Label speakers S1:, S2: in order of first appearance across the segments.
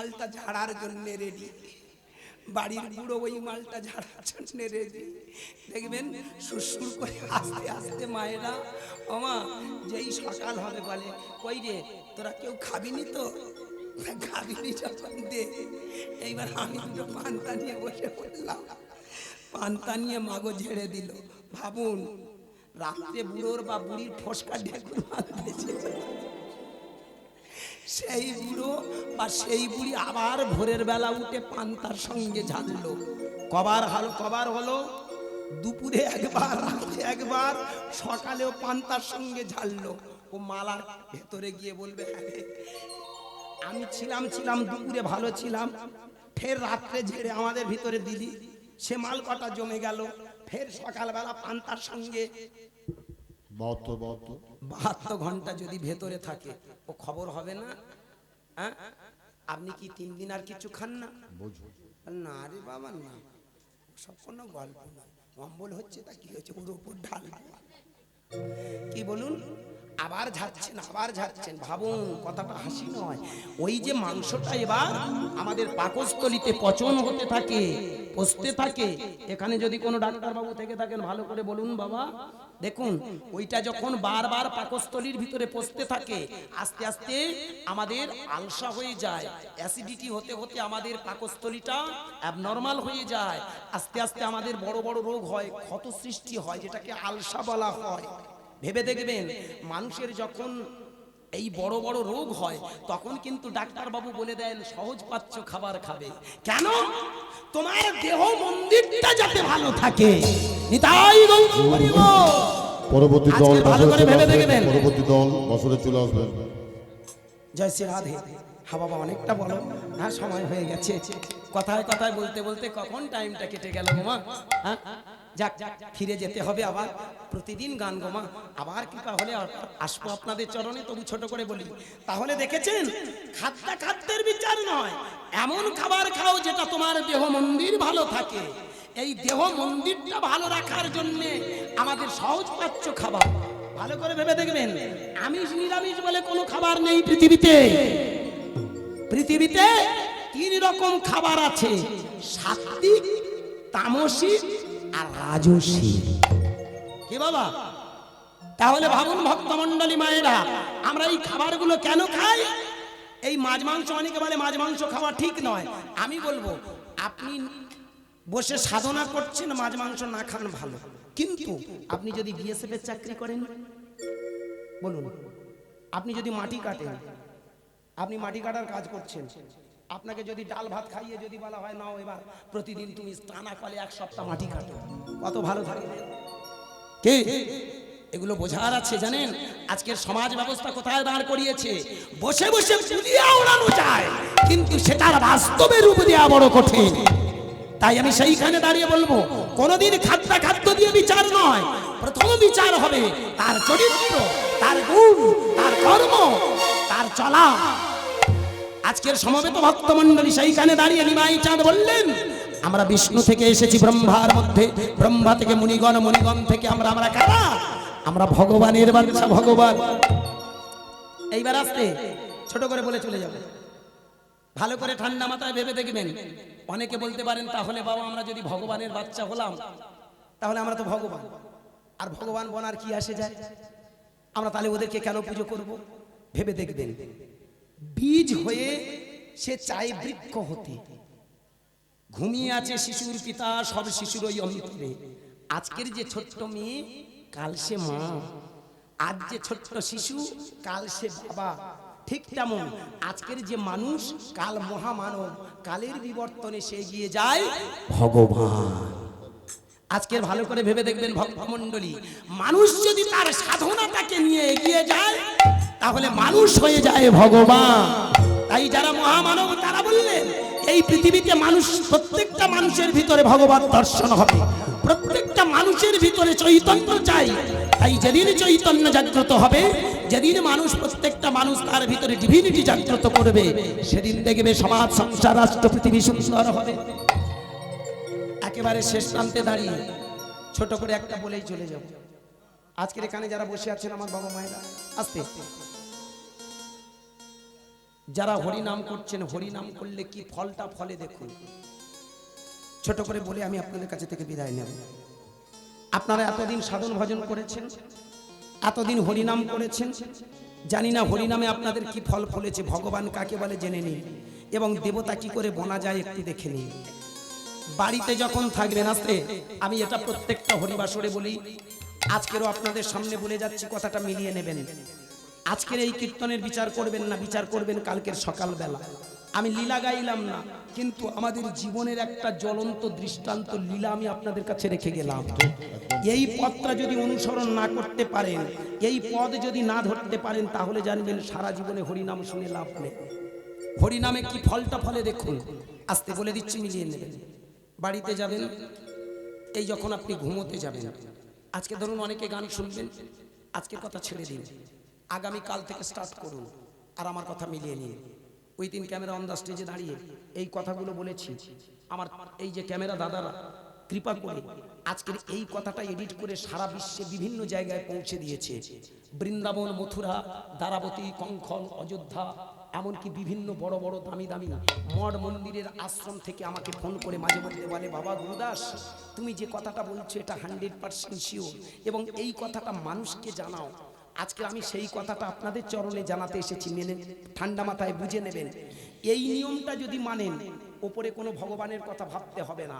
S1: মালটা ঝাড়ার জন্য রেডি, বাড়ির বুড়ো ওই মালটা ঝাড়ার জন্য রেডি। দেখবেন সুরসুর করে আস্তে আস্তে মায়েরা ওমা যেই সকাল হবে বলে কই রে তোরা কেউ খাবিনি তো, খাবিনি যখন দে। এইবার আমি দুটো পান্তা নিয়ে বসে পড়লাম, পান্তা নিয়ে মাগো ঝেড়ে দিল। ভাবুন রাত্রে বুড়োর বা বুড়ির ফসকা ঢেকুর মারতেছে, সেই বুড়ো বা সেই বুড়ি আবার ভোরের বেলা উঠে পান্তার সঙ্গে ঝাড়লো। কবার হলো দুপুরে একবার, রাতে একবার, সকালেও পান্তার সঙ্গে ঝাড়লো। ও মালার ভেতরে গিয়ে বলবে হ্যাঁ আমি ছিলাম দুপুরে ভালো ছিলাম, ফের রাত্রে ঝেড়ে আমাদের ভিতরে দিলি, সে মাল কটা জমে গেল, ফের সকালবেলা পান্তার সঙ্গে। 72 ঘন্টা যদি ভেতরে থাকে ও খবর হবে না? হ্যাঁ, আপনি কি 3 দিন আর কিছু খান না? না রে বাবা না, সব কোনো গল্প না। অম্বল হচ্ছে তা কি হচ্ছে, ওর উপর ঢাল। কি বলুন? আবার ঝাড়ছেন। ভাবুন কথাটা হাসি নয়। ওই যে মাংসটা এবার আমাদের পাকস্থলীতে পচন হতে থাকে, পচতে থাকে। এখানে যদি কোনো ডাক্তারবাবু থেকে থাকেন ভালো করে বলুন বাবা, দেখুন ওইটা যখন বারবার পাকস্থলীর ভিতরে পচতে থাকে, আস্তে আস্তে আমাদের আলসা হয়ে যায়, অ্যাসিডিটি হতে হতে আমাদের পাকস্থলীটা অ্যাবনর্মাল হয়ে যায়। আস্তে আস্তে আমাদের বড় বড় রোগ হয়, ক্ষত সৃষ্টি হয়, যেটাকে আলসা বলা হয়। ভেবে দেখবেন মানুষের যখন এই বড় বড় রোগ হয় তখন কিন্তু ডাক্তারবাবু বলে দেন সহজ পাচ্য খাবার খাবে। কেন? তোমার দেহ মন্দিরটা যাতে ভালো থাকে। নিতাই গৌর।
S2: পরবর্তী দল
S1: পরবর্তী
S2: দল বছরে চলে আসবেন।
S1: জয় শ্রী রাধে। হ্যাঁ বাবা অনেকটা বলো, হ্যাঁ সময় হয়ে গেছে। কথায় কথায় বলতে বলতে কখন টাইমটা কেটে গেল গোমা। হ্যাঁ যাক ফিরে যেতে হবে আবার, প্রতিদিন গান গোমা। আবার কৃপা হলে আসবো আপনাদের চরণে, তবু ছোট করে বলি। তাহলে দেখেছেন খাদ্যের বিচার নয়, এমন খাবার খাও যেটা তোমার দেহ মন্দির ভালো থাকে। এই দেহ মন্দিরটা ভালো রাখার জন্য আমাদের সহজ পাচ্য খাবার। ভালো করে ভেবে দেখবেন, আমিষ নিরামিষ বলে কোনো খাবার নেই পৃথিবীতে। পৃথিবীতে 3 রকম খাবার আছে, সাত্বিক, তামসিক আর রাজসিক। কি বাবা? তাহলে ভাবুন ভক্তমণ্ডলী মায়েরা, আমরা এই খাবারগুলো কেন খাই? এই মাছ মাংস, অনেকে বলে মাছ মাংস খাওয়া ঠিক নয়। আমি বলবো আপনি বসে সাধনা করছেন, মাছ মাংস না খান ভালো। কিন্তু আপনি যদি বিএসএফ এর চাকরি করেন, বলুন, আপনি যদি মাটি কাটেন, আপনি মাটি কাটার কাজ করছেন, আপনাকে যদি ডাল ভাত খাইয়ে যদি বলা হয় নাও এবার প্রতিদিন তুমি টানা কলে 1 সপ্তাহ মাটি কাটো, কত ভালো থাকবে। কে এগুলো বোঝার আছে জানেন? আজকের সমাজ ব্যবস্থা কোথায় দাঁড় করিয়েছে? বসে বসে পুলিয়া উড়ানো যায়, কিন্তু সেটার বাস্তবে রূপ দেওয়া বড় কঠিন। তাই আমি সেইখানে দাঁড়িয়ে বলবো, কোনদিন খাদ্য দিয়ে বিচার নয়, প্রথম বিচার হবে তার চরিত্র, তার গুণ, তার কর্ম, তার চলা। আজকের সমবেত ভক্তমণ্ডলী সেইখানে দাঁড়িয়ে নিমাই চাঁদ বললেন, আমরা বিষ্ণু থেকে এসেছি ব্রহ্মার মধ্যে, ব্রহ্মা থেকে মুনিগণ, মুনিগণ থেকে আমরা কারা? আমরা ভগবানের বাচ্চা, ভগবান। এইবার আসতে ছোট করে বলে চলে যাবে। ভালো করে ঠান্ডা মাথায় ভেবে দেখবেন। অনেকে বলতে পারেন তাহলে বাবা আমরা যদি ভগবানের বাচ্চা হলাম তাহলে আমরা তো ভগবান, আর ভগবান বনার কি আসে যায়? আমরা তাহলে ওদেরকে কেন পুজো করব? ভেবে দেখবেন, বীজ হয়ে সে চায় বৃক্ষ হতে। ঘুমিয়ে আছে শিশুর পিতা, সব শিশুর ওই অন্তরে। আজকের যে ছোট্ট মেয়ে কাল সে মা, আজ যে ছোট্ট শিশু কাল সে বাবা। ঠিক তেমন আজকের যে মানুষ কাল মহামানব, কালের বিবর্তনে সে এগিয়ে যায় ভগবান। আজকের ভালো করে ভেবে দেখবেন ভক্তমণ্ডলী, মানুষ যদি তার সাধনাটাকে নিয়ে এগিয়ে যায় তাহলে মানুষ হয়ে যায় ভগবান। তাই যারা মহামানব তারা বললেন এই পৃথিবীতে মানুষ, প্রত্যেকটা মানুষের ভিতরে ভগবান দর্শন হবে, প্রত্যেকটা মানুষের ভিতরে চৈতন্য চাই। তাই যেদিন চৈতন্য জাগ্রত হবে, যেদিন মানুষ, প্রত্যেকটা মানুষ তার ভিতরে ডিভিনিটি জাগ্রত করবে, সেদিন দেখবে সমাজ, সংসার, রাষ্ট্র, পৃথিবী সুন্দর হবে। একেবারে শেষ প্রান্তে দাঁড়িয়ে ছোট করে একটা বলেই চলে যাব। আজকের এখানে যারা বসে আছেন আমার বাবা মায়েরা, আস্তে যারা হরিনাম করছেন, হরিনাম করলে কি ফলটা ফলে দেখুন। ছোট করে বলে আমি আপনাদের কাছে থেকে বিদায় নেব। আপনারা এতদিন সাধন ভজন করেছেন, এতদিন হরিনাম করেছেন, জানি না হরিনামে আপনাদের কি ফল ফলেছে, ভগবান কাকে বলে জেনে নিন, এবং দেবতা কি করে বনা যায় একটু দেখে নিন। বাড়িতে যখন থাকবেন, আসতে আমি এটা প্রত্যেকটা হরিবাসরে বলি, আজকেরও আপনাদের সামনে বলে যাচ্ছি, কথাটা মিলিয়ে নেবেন। আজকের এই কীর্তনের বিচার করবেন না, বিচার করবেন কালকের সকালবেলা। আমি লীলা গাইলাম না, কিন্তু আমাদের জীবনের একটা জ্বলন্ত দৃষ্টান্ত লীলা আমি আপনাদের কাছে রেখে গেলাম। এই পথটা যদি অনুসরণ না করতে পারেন, এই পদ যদি না ধরতে পারেন, তাহলে জানবেন সারা জীবনে হরিনাম শুনে লাভ নেই। হরিনামে কি ফলটা ফলে দেখুন। আস্তে বলে দিচ্ছি, মিলিয়ে নেবেন। বাড়িতে যাবেন, এই যখন আপনি ঘুমোতে যাবেন, আজকে ধরুন অনেকে গান শুনবেন, আজকের কথা ছেড়ে দিন, আগামী কাল থেকে স্টার্ট করুন, আর আমার কথা মিলিয়ে নিন। ওই দিন ক্যামেরা অন দ্য স্টেজে দাঁড়িয়ে এই কথাগুলো বলেছি, আমার এই যে ক্যামেরা দাদারা কৃপা করে আজকের এই কথাটা এডিট করে সারা বিশ্বে বিভিন্ন জায়গায় পৌঁছে দিয়েছে। বৃন্দাবন, মথুরা, দ্বারাবতী, কঙ্খল, অযোধ্যা, এমনকি বিভিন্ন বড় বড় দামি দামি মঠ মন্দিরের আশ্রম থেকে আমাকে ফোন করে মাঝে মধ্যে বলে, বাবা গুরুদাস, তুমি যে কথাটা বলছো এটা 100% শিওর, এবং এই কথাটা মানুষকে জানাও। আজকে আমি সেই কথাটা আপনাদের চরণে জানাতে এসেছি, মেনে ঠান্ডা মাথায় বুঝে নেবেন। এই নিয়মটা যদি মানেন, ওপরে কোনো ভগবানের কথা ভাবতে হবে না,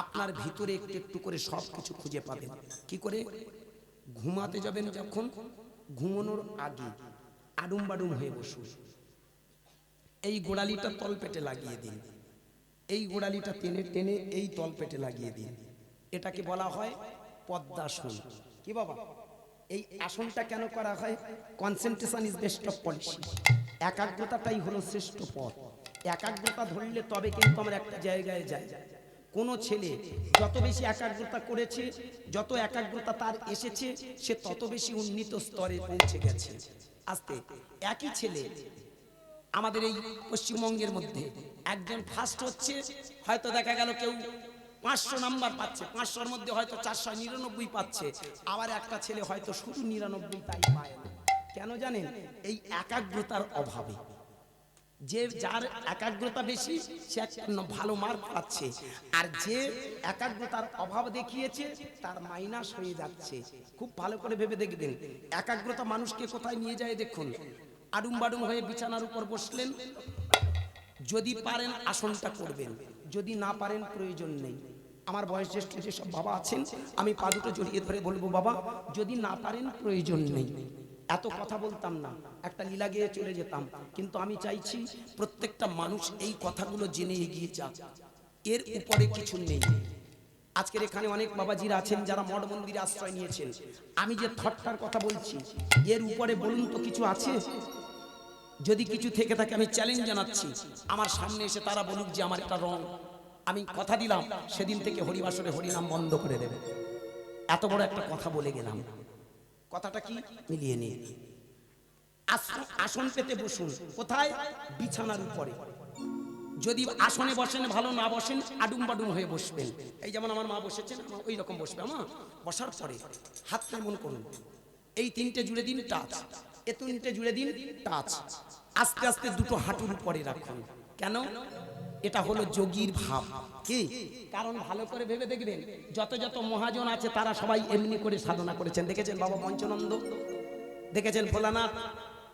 S1: আপনার ভিতরে একটু একটু করে সব কিছু খুঁজে পাবেন। কি করে? ঘুমাতে যাবেন যখন, ঘুমানোর আগে আডুম বাডুম হয়ে বসুন, এই গোড়ালিটা তলপেটে লাগিয়ে দিন, এই গোড়ালিটা টেনে টেনে এই তলপেটে লাগিয়ে দিন। এটাকে বলা হয় পদ্মাসন। কি বাবা? এই আসনটা কেন করা হয়? Concentration is best of policy. একাগ্রতাটাই হলো শ্রেষ্ঠ পথ। একাগ্রতা ধরলে তবে কিন্তু আমরা একটা জায়গায় যাই। কোনো ছেলে যত বেশি একাগ্রতা করেছে, যত একাগ্রতা তার এসেছে, সে তত বেশি উন্নীত স্তরে পৌঁছে গেছে। আস্তে একই ছেলে আমাদের এই পশ্চিমবঙ্গের মধ্যে একজন ফার্স্ট হচ্ছে, হয়তো দেখা গেল কেউ 500 নাম্বার পাচ্ছে, 500-র মধ্যে হয়তো 499 পাচ্ছে, আবার একটা ছেলে হয়তো শুধু 99 তাই পায় না। কেন জানেন? এই একাগ্রতার অভাবে। যে যার একাগ্রতা বেশি সে একটা ভালো মার্ক পাচ্ছে, আর যে একাগ্রতার অভাব দেখিয়েছে তার মাইনাস হয়ে যাচ্ছে। খুব ভালো করে ভেবে দেখবেন, একাগ্রতা মানুষকে কোথায় নিয়ে যায় দেখুন। আডুম বাডুম হয়ে বিছানার উপর বসলেন, যদি পারেন আসনটা করবেন, যদি না পারেন প্রয়োজন নেই। আমার বয়োজ্যেষ্ঠ যেসব বাবা আছেন, আমি পা দুটো জড়িয়ে ধরে বলবো, বাবা যদি না পারেন প্রয়োজন নেই। এত কথা বলতাম না, একটা লীলা গিয়ে চলে যেতাম, কিন্তু আমি চাইছি প্রত্যেকটা মানুষ এই কথাগুলো জেনে এগিয়ে যাক। এর উপরে কিছু নেই। আজকের এখানে অনেক বাবাজিরা আছেন যারা মঠ মন্দিরে আশ্রয় নিয়েছেন, আমি যে থটটার কথা বলছি এর উপরে বলুন তো কিছু আছে? যদি কিছু থেকে থাকে আমি চ্যালেঞ্জ জানাচ্ছি, আমার সামনে এসে তারা বলুক যে আমার একটা রং। আমি কথা দিলাম সেদিন থেকে হরিবাসরে হরিনাম বন্ধ করে দেবে। এত বড় একটা কথা বলে গেলাম। কথাটা কি? মিলিয়ে নিয়ে আসন পেতে বসুন। কোথায়? বিছানার উপরে। যদি আসনে বসেন ভালো, না বসেন আডুম বাডুম হয়ে বসবেন। এই যেমন আমার মা বসেছেন, ওই রকম বসবে। আমার বসার পরে হাতটা এমন করুন, এই তিনটে জুড়ে দিন টাচ, এ তিনটে জুড়ে দিন টাচ। আস্তে আস্তে দুটো হাঁটুর উপরে রাখুন। কেন? এটা হলো যোগীর ভাব। কি কারণ? ভালো করে ভেবে দেখবেন, যত যত মহাজন আছে তারা সবাই এমনি করে সাধনা করেছেন। দেখেছেন বাবা পঞ্চানন্দ, দেখেছেন ভোলানাথ,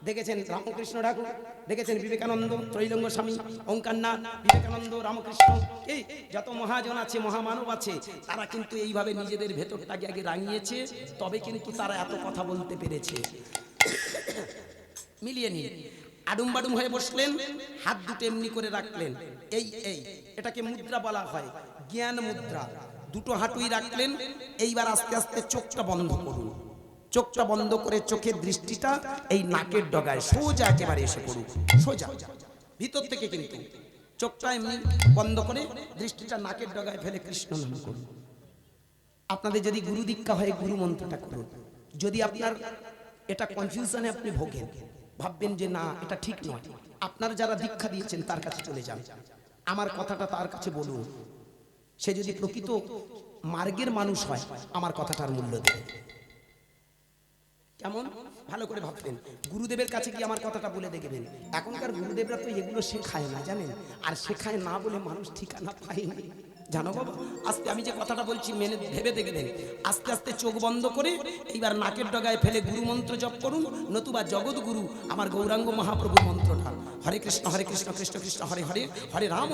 S1: দেখেছেন রামকৃষ্ণ ঠাকুর, দেখেছেন বিবেকানন্দ, ত্রৈলঙ্গ স্বামী, ওঙ্কারনাথ, বিবেকানন্দ, রামকৃষ্ণ, এই যত মহাজন আছে, মহামানব আছে, তারা কিন্তু এইভাবে নিজেদের ভেতরটাকে আগে রাঙিয়েছে, তবে কিন্তু তারা এত কথা বলতে পেরেছে। মিলিয়ে নিয়ে আডুম বাডুম হয়ে বসলেন, হাত দুটো এমনি করে রাখলেন, এই এই এটাকে মুদ্রা বলা হয়, জ্ঞান মুদ্রা। দুটো হাঁটুই রাখলেন। এইবার আস্তে আস্তে চোখটা বন্ধ করুন। চোখটা বন্ধ করে চোখের দৃষ্টিটা এই নাকের ডগায় সোজা একেবারে এসে পড়ুন, সোজা ভিতর থেকে। কিন্তু চোখটা এমনি বন্ধ করে দৃষ্টিটা নাকের ডগায় ফেলে কৃষ্ণ নাম করুন। আপনাদের যদি গুরু দীক্ষা হয় গুরু মন্ত্রটা করুন। যদি আপনার এটা কনফিউশনে আপনি ভোগেন, ভাববেন যে না এটা ঠিক নয়, আপনার যারা দীক্ষা দিয়েছেন তার কাছে চলে যান, আমার কথাটা তার কাছে বলুন। সে যদি প্রকৃত মার্গের মানুষ হয় আমার কথাটার মূল্য দেবে। কেমন ভালো করে ভাববেন। গুরুদেবের কাছে কি আমার কথাটা বলে দেখবেন। এখনকার গুরুদেবরা তো এগুলো শেখায় না জানেন, আর শেখায় না বলে মানুষ ঠিকানা পায়নি জানো বাবা। আস্তে আমি যে কথাটা বলছি মেনে ভেবে দেখবেন। আস্তে আস্তে চোখ বন্ধ করে এইবার নাকের ডগায় ফেলে গুরু মন্ত্র জপ করুন, নতুবা জগৎ গুরু আমার গৌরাঙ্গ মহাপ্রভুর মন্ত্রটা হরে কৃষ্ণ কৃষ্ণ কৃষ্ণ হরে হরে, হরে রাম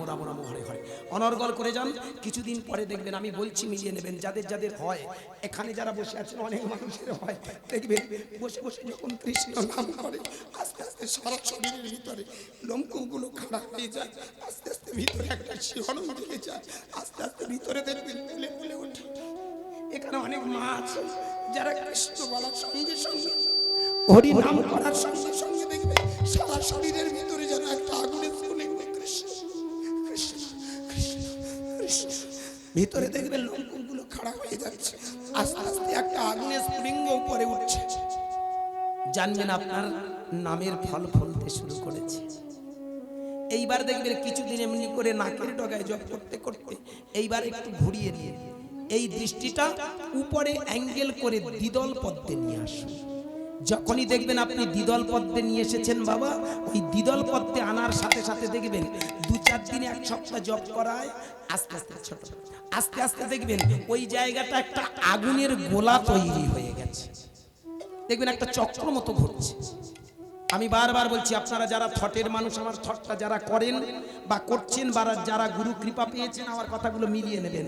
S1: রাম রাম হরে হরে অনর্গল করে যান। কিছুদিন পরে দেখবেন, আমি বলছি মিলিয়ে নেবেন, যাদের যাদের হয়, এখানে যারা বসে আছেন অনেক মানুষের হয়, দেখবেন বসে বসে যখন কৃষ্ণ নাম করে আস্তে আস্তে সারা শরীরের ভিতরে লোমকূপগুলো খাড়া হয়ে যায়, আস্তে আস্তে ভিতরে একটা শিহরণ ঢুকে যায়, আস্তে আস্তে ভিতরে দেখবেন ফুলে ফুলে ওঠে। এখানে অনেক মা আছে যারা কৃষ্ণ বলার সঙ্গে সঙ্গে, হরি নাম করার সঙ্গে সঙ্গে দেখবে সারা শরীরের ভিতরে যেন একটা আগুনের ফুলে কৃষ্ণ কৃষ্ণ কৃষ্ণ কৃষ্ণ, ভিতরে দেখবেন লোমকূপগুলো খাড়া হয়ে যাচ্ছে, আস্তে আস্তে একটা আগুনের স্ফুলিঙ্গ উপরে উঠছে। জানবেন আপনার নামের ফল ফলতে শুরু করেছে। এইবার দেখবেন কিছুদিন এমনি করে নাকের ডগায় জপ করতে করতে এইবার একটু ঘুরিয়ে দিয়ে এই দৃষ্টিটা উপরে অ্যাঙ্গেল করে দ্বিদল পদ্মে নিয়ে আসুন। যখনই দেখবেন আপনি দ্বিদল পদ্মে নিয়ে এসেছেন বাবা, ওই দ্বিদল পদ্মে আনার সাথে সাথে দেখবেন 2-4 দিনে 1 সপ্তাহ জপ করায় আস্তে আস্তে ছোট আস্তে আস্তে দেখবেন ওই জায়গাটা একটা আগুনের গোলা তৈরি হয়ে গেছে। দেখবেন একটা চক্র মতো ঘুরছে। আমি বারবার বলছি, আপনারা যারা থটের মানুষ, আমার থটটা যারা করেন বা করছেন বা যারা গুরু কৃপা পেয়েছেন, আমার কথাগুলো মিলিয়ে নেবেন।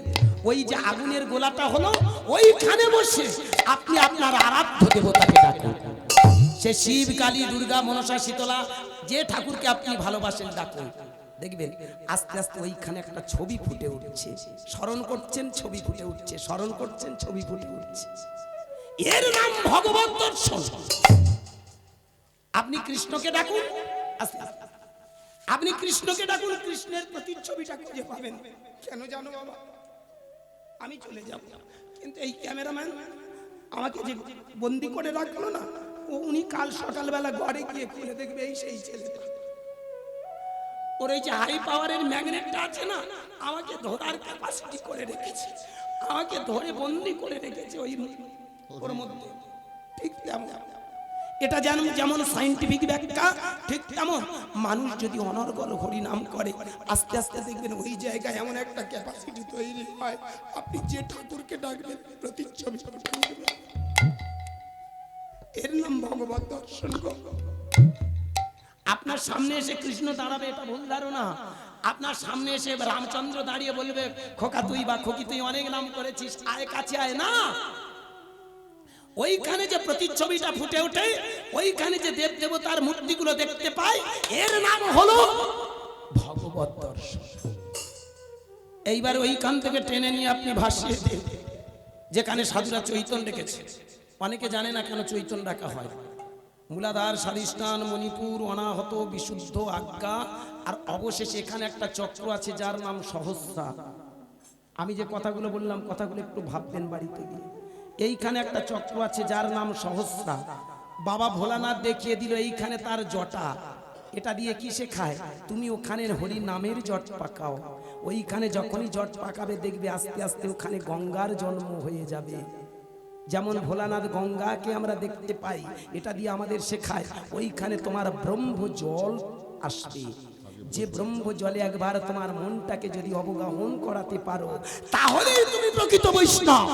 S1: ওই যে আগুনের গোলাটা হলো, ওইখানে বসে আপনি আপনার আরাধ্য দেবতাকে ডাকুন। সে শিব, কালী, দুর্গা, মনসা, শীতলা, যে ঠাকুরকে আপনি ভালোবাসেন ডাকুন। দেখবেন আস্তে আস্তে ওইখানে একটা ছবি ফুটে উঠছে। স্মরণ করছেন, ছবি ফুটে উঠছে, স্মরণ করছেন, ছবি ফুটে উঠছে। এর নাম ভগবত দর্শন। আপনি কৃষ্ণকে ডাকুন, আপনি কৃষ্ণকে ডাকুন, কৃষ্ণের প্রতিচ্ছবিটা খুঁজে পাবেন। কেন জানো বাবা, আমি চলে যাব, কিন্তু এই ক্যামেরাম্যান আমাকে যে বন্দি করে রাখলো না, উনি কাল সকালবেলা ঘরে গিয়ে খুলে দেখবে এই সেই ছেলেটা। ওর এই যে হাই পাওয়ারের ম্যাগনেটটা আছে না, আমাকে ধরার ক্যাপাসিটি করে রেখেছে, আমাকে ধরে বন্দি করে রেখেছে ওই ওর মধ্যে। ঠিক তেমন এটা যেমন সায়েন্টিফিক ব্যাখ্যা, ঠিক তেমন মানুষ যদি অনর্গল হরি নাম করে আস্তে আস্তে দেখবেন ওই জায়গায় এমন একটা ক্যাপাসিটি তৈরি হয়, আপনি যে ঠাকুরকে ডাকবেন প্রতিচ্ছবি। এর নাম ভগবত দর্শন। আপনার সামনে এসে কৃষ্ণ দাঁড়াবে, এটা ভুল ধারণা। আপনার সামনে এসে রামচন্দ্র দাঁড়িয়ে বলবে, খোকা তুই বা খোকি তুই অনেক নাম করেছিস, আয় কাছে আয়, না। ওইখানে যে প্রতিচ্ছবিটা ফুটে ওঠে, ওইখানে যে দেব দেবতার মূর্তিগুলো দেখতে পাই, এর নাম হলো ভগবত দর্শন। এইবার ওইখান থেকে টেনে নিয়ে আপনি ভাসিয়ে দিন যেখানে সাধুরা চৈতন্য রেখেছে। অনেকে জানে না কেন চৈতন্য রাখা হয়। মূলাধার, স্বাধিষ্ঠান, মণিপুর, অনাহত, বিশুদ্ধ, আজ্ঞা, আর অবশেষে এখানে একটা চক্র আছে যার নাম সহস্রা। আমি যে কথাগুলো বললাম, কথাগুলো একটু ভাববেন বাড়িতে গিয়ে। এইখানে একটা চক্র আছে যার নাম সহস্রা। বাবা ভোলানাথ দেখিয়ে দিল এইখানে তার জটা। এটা দিয়ে কি শেখায়? তুমি ওখানের হরি নামের জট পাকাও। ওইখানে যখনই জট পাকাবে দেখবে আস্তে আস্তে ওখানে গঙ্গার জন্ম হয়ে যাবে। যেমন ভোলানাথ গঙ্গাকে আমরা দেখতে পাই, এটা দিয়ে আমাদের শেখায় ওইখানে তোমার ব্রহ্ম জল আসবে। যে ব্রহ্ম জলে একবার তোমার মনটাকে যদি অবগাহন করাতে পারো, তাহলে তুমি প্রকৃত বৈষ্ণব।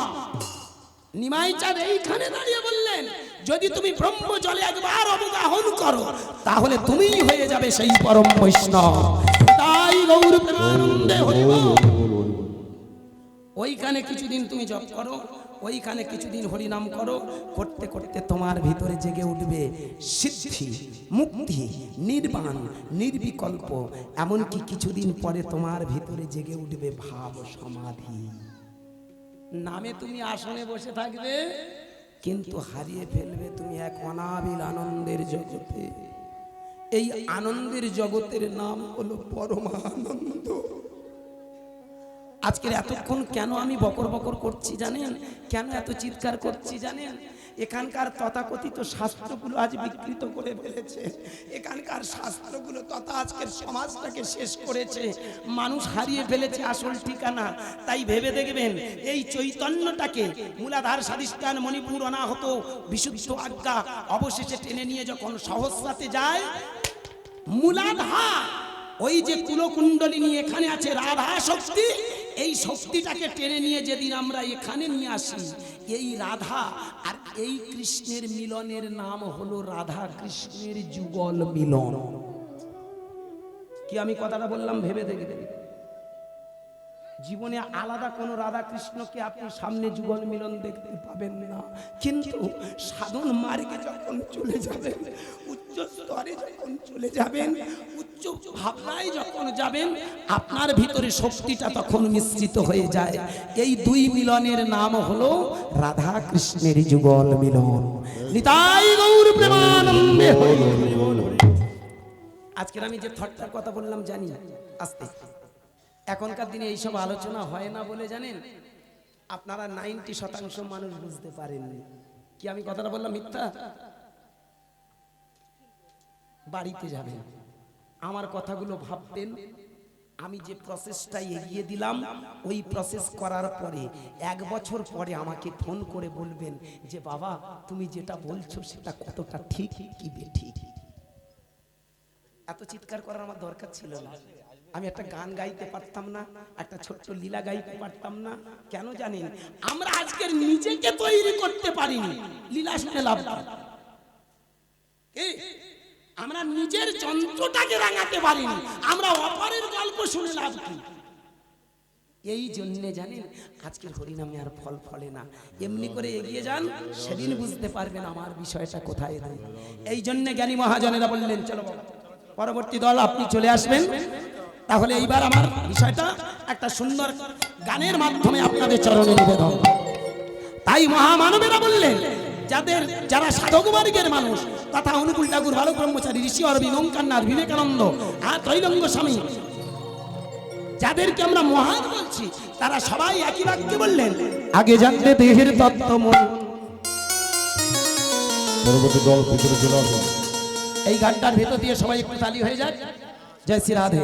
S1: নিমাই চাঁদ এইখানে দাঁড়িয়ে বললেন, যদি তুমি ব্রহ্ম জলে একবার অবগাহন করো, তাহলে তুমিই হয়ে যাবে সেই পরম বৈষ্ণব। তাই গৌর প্রেমানন্দে হরি বল। ওইখানে কিছুদিন তুমি জপ করো, ওইখানে কিছুদিন হরি নাম করো, করতে করতে তোমার ভিতরে জেগে উঠবে সিদ্ধি, মুক্তি, নির্বাণ, নির্বিকল্প। এমনকি কিছুদিন পরে তোমার ভিতরে জেগে উঠবে ভাব সমাধি। নামে তুমি আসনে বসে থাকবে, কিন্তু হারিয়ে ফেলবে তুমি এক অনাবিল আনন্দের জগতে। এই আনন্দের জগতের নাম হলো পরমানন্দ। আজকের এতক্ষণ কেন আমি বকর বকর করছি জানেন? কেন এত চিৎকার করছি জানেন? এখানকার তথাকথিত শাস্ত্রগুলো আজ বিকৃত করে ফেলেছে। এখানকার শাস্ত্রগুলো তথা আজকের সমাজটাকে শেষ করেছে। মানুষ হারিয়ে ফেলেছে আসল ঠিকানা। তাই ভেবে দেখবেন এই চৈতন্যটাকে মূলাধার স্বাধিষ্ঠান মণিপুর অনাহত বিশুদ্ধ আজ্ঞা অবশেষে টেনে নিয়ে যখন সহস্রাতে যায়, মূলাধার ওই যে কুলকুণ্ডলিনী এখানে আছে রাধা শক্তি, এই শক্তিটাকে টেনে নিয়ে যেদিন আমরা এখানে নিয়ে আসি, এই রাধা আর এই কৃষ্ণের মিলনের নাম হলো রাধা কৃষ্ণের যুগল মিলন। কি আমি কথাটা বললাম ভেবে দেখবেন। জীবনে আলাদা কোনো রাধা কৃষ্ণকে আপনি সামনে যুগল মিলন দেখতে পাবেন না, কিন্তু সাধন মার্গে যখন চলে যাবেন, উচ্চ স্তরে যখন চলে যাবেন, উচ্চ ভাবনায় যখন যাবেন, আপনার ভিতরে শক্তিটা তখন মিশ্রিত হয়ে যায়। এই দুই মিলনের নাম হলো রাধা কৃষ্ণের যুগল মিলন। নিতাই গৌর প্রেমানন্দে হরি বল। আজকের আমি যে থটটার কথা বললাম জানি আস্তে, এখনকার দিনে এইসব আলোচনা হয় না বলে জানেন আপনারা 90% মানুষ বুঝতে পারেননি। কি আমি কথাটা বললাম মিথ্যা? বাড়িতে যাবেন, আমার কথাগুলো ভাববেন। আমি যে প্রসেসটা এগিয়ে দিলাম, ওই প্রসেস করার পরে 1 বছর পরে আমাকে ফোন করে বলবেন যে বাবা তুমি যেটা বলছো সেটা কতটা ঠিক কি বেঠিক। এত চিৎকার করার আমার দরকার ছিল না। আমি একটা গান গাইতে পারতাম না, একটা ছোট্ট লীলা গাইতে পারতাম না। কেন জানেন? আমরা আজকের নিজেকে তৈরি করতে পারিনি, লীলা শুনে লাভ কি? আমরা নিজের যন্ত্রটাকে রাঙাতে পারিনি, আমরা অপরের গল্প শুনে লাভ কি? এই জন্যে জানেন আজকের হরিনামে আর ফল ফলে না। এমনি করে এগিয়ে যান, সেদিন বুঝতে পারবেন আমার বিষয়টা কোথায় রয়। এই জন্যে জ্ঞানী মহাজনেরা বললেন চলো পরবর্তী দল আপনি চলে আসবেন। তাহলে এইবার আমার বিষয়টা একটা সুন্দর গানের মাধ্যমে আপনাদের চরণে নিবেদন। তাই মহামানবেরা বললেন যারা সাধক বর্গের মানুষ তথা অনুকূল ঠাকুর, বালক ব্রহ্মচারী, ঋষি অরবিন্দ, ওঙ্কারনাথ, বিবেকানন্দ আর ত্রৈলঙ্গ স্বামী, যাদেরকে আমরা মহান বলছি, তারা সবাই একই বাক্যে বললেন আগে জানতে দেহের তত্ত্ব মন।
S2: পরবর্তী দল ভিতরে চলে আসবেন।
S1: এই গানটার ভেতর দিয়ে সবাই একটু তালি হয়ে যায়। জয় শ্রী রাধে।